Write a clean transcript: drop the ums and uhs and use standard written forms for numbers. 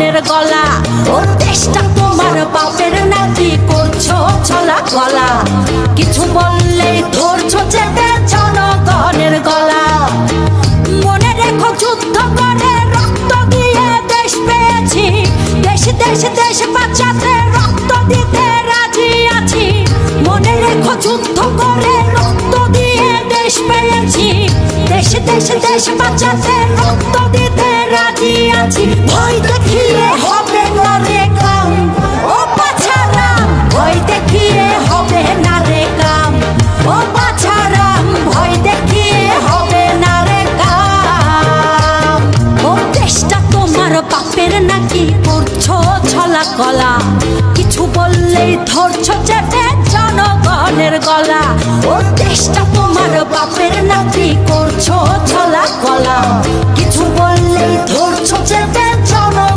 জনগণের গলা। ও দেশটা তোমার বাপের নাকি করছো ছলা গলা, কিছু বললেই ধরছো চেপে জনগণের গলা। মনে রেখো যুদ্ধ করে রক্ত দিয়ে দেশ পেয়েছি, দেশ দেশ দেশ বাঁচাতে রক্ত দিতে রাজি আছি। মনে রেখো যুদ্ধ করে রক্ত দিয়ে দেশ পেয়েছি, দেশ দেশ দেশ বাঁচাতে রক্ত দিতে রাজি আছি। ভয় দেখিয়ে হবে না রে কাম, ও বাছারাম ভয় দেখিয়ে হবে না রে কাম, ও বাছারাম ভয় দেখিয়ে হবে না রে কাম। ও দেশটা তোমার বাপের নাকি করছো ছলা কলা, কিছু বললেই ধরছো চেপে জনগণের গলা। ও দেশটা তোমার বাপের নাকি করছো ছলা কলা, কিছু বললেই ধরছো চেপে